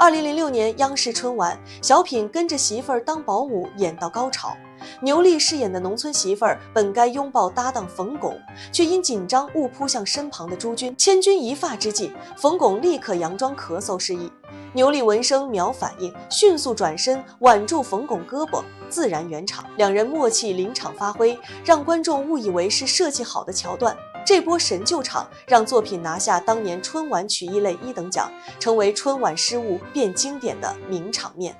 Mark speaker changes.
Speaker 1: 2006年央视春晚，小品跟着媳妇儿当保姆演到高潮。牛莉饰演的农村媳妇儿本该拥抱搭档冯巩，却因紧张误扑向身旁的朱军，千钧一发之际，冯巩立刻佯装咳嗽示意。牛莉闻声秒反应，迅速转身挽住冯巩胳膊，自然圆场。两人默契临场发挥，让观众误以为是设计好的桥段。这波神救场让作品拿下当年春晚曲艺类1等奖，成为春晚失误变经典的名场面。